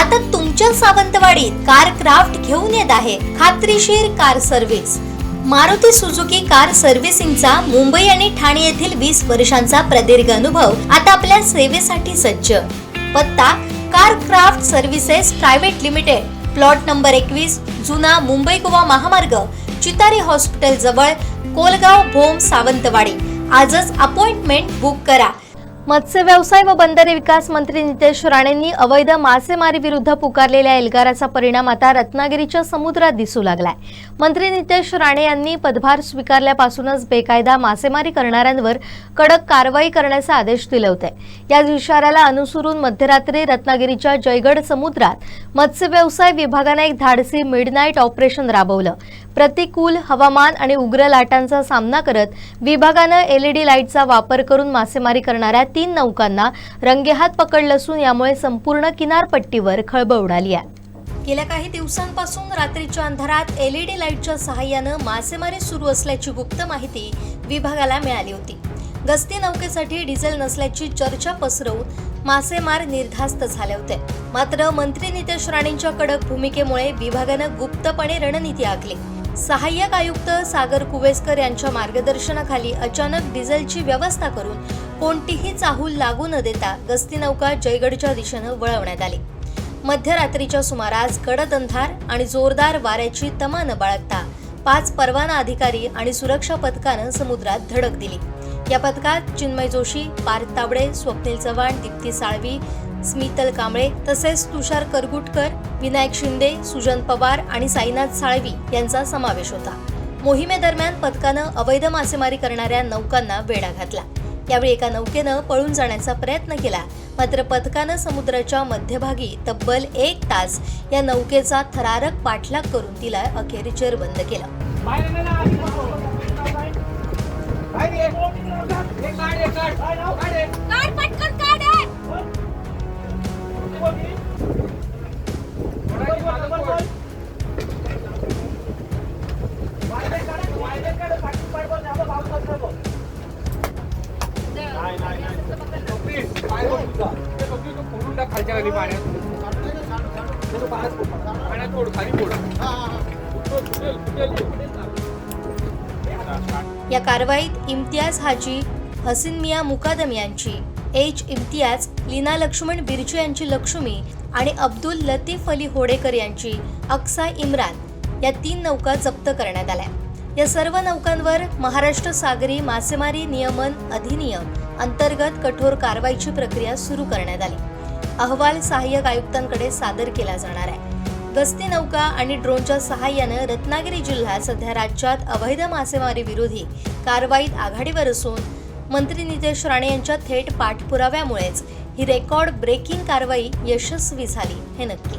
आता तुमच्या सावंतवाडीत car craft घेऊन येत आहे खात्रीशीर car service. Maruti Suzuki car सर्व्हिसिंगचा मुंबई आणि ठाणे येथील 20 वर्षांचा प्रदीर्घ अनुभव आता आपल्या सेवेसाठी सज्ज। पत्ता car craft services private limited, plot number 21, जुना मुंबई गोवा महामार्ग, चितारी हॉस्पिटल जवळ, कोलगाव भोम, सावंतवाडी। आजच अपॉइंटमेंट बुक करा। मत्स्य व्यवसाय व बंदरे विकास मंत्री नितेश राणेंनी अवैध मासेमारी विरुद्ध पुकारलेल्या एल्गाराचा परिणाम आता रत्नागिरीच्या समुद्रात दिसू लागलाय। मंत्री नितेश राणे यांनी पदभार स्वीकारल्यापासूनच बेकायदा मासेमारी करणाऱ्यांवर कडक कारवाई करण्याचे आदेश दिले होते। या इशाऱ्याला अनुसरून मध्यरात्री रत्नागिरीच्या जयगड समुद्रात मत्स्य व्यवसाय विभागाने एक धाडसी मिडनाईट ऑपरेशन राबवलं। प्रतिकूल हवामान आणि उग्र लाटांचा सामना करत विभागाने एलईडी लाईटचा वापर करून मासेमारी करणाऱ्या 3 नौकांना रंगेहात पकडलं असून यामुळे संपूर्ण किनारपट्टीवर खळबळ उडाली आहे। गेल्या काही दिवसांपासून रात्रीच्या अंधारात एलईडी लाईटच्या सहाय्याने मासेमारी सुरू असल्याची गुप्त माहिती विभागाला मिळाली होती। गस्ती नौकेसाठी डिझेल नसल्याची चर्चा पसरवून मासेमार निर्धास्त झाले होते। मात्र मंत्री नितेश राणेंच्या कडक भूमिकेमुळे विभागाने गुप्तपणे रणनीती आखली। सहाय्यक आयुक्त सागर कुवेसकर यांच्या मार्गदर्शनाखाली अचानक डिझेलची व्यवस्था करून कोणतीही चाहूल लागू न देता गस्ती नौका जयगडच्या दिशेने वळवण्यात आली। मध्यरात्रीच्या सुमारास गडद अंधार आणि जोरदार वाऱ्याची तमा न बाळगता 5 परवाना अधिकारी आणि सुरक्षा पथकाने समुद्रात धडक दिली। या पथकात चिन्मय जोशी, पार्थ तावडे, स्वप्नील चव्हाण, दीप्ती साळवी, स्मितल कांबळे तसेच तुषार करगुटकर, विनायक शिंदे, सुजन पवार आणि साईनाथ साळवी यांचा समावेश होता। मोहिमेदरम्यान पथकानं अवैध मासेमारी करणाऱ्या नौकांना वेढा घातला। यावेळी एका नौकेनं पळून जाण्याचा प्रयत्न केला, मात्र पथकानं समुद्राच्या मध्यभागी तब्बल 1 तास या नौकेचा थरारक पाठलाग करून तिला अखेर जेरबंद केलं। या कारवाईत इम्तियाज हाजी, हसीन मिया मुकादम यांची, एच इम्तियाज, लीना लक्ष्मण बिर्जू यांची लक्ष्मी आणि अब्दुल लतीफ अली होडेकर यांची अक्सा इम्रान या 3 नौका जप्त करण्यात आल्या। या सर्व नौकांवर महाराष्ट्र सागरी मासेमारी नियमन अधिनियम अंतर्गत कठोर कारवाईची प्रक्रिया सुरू करण्यात आली। अहवाल सहाय्यक आयुक्तांकडे सादर केला जाणार आहे। गस्ती नौका आणि ड्रोनच्या सहाय्याने रत्नागिरी जिल्हा सध्या राज्यात अवैध मासेमारी विरोधी कारवाईत आघाडीवर असून मंत्री नितेश राणे यांच्या थेट पाठपुराव्यामुळेच ही रेकॉर्ड ब्रेकिंग कारवाई यशस्वी झाली हे नक्की।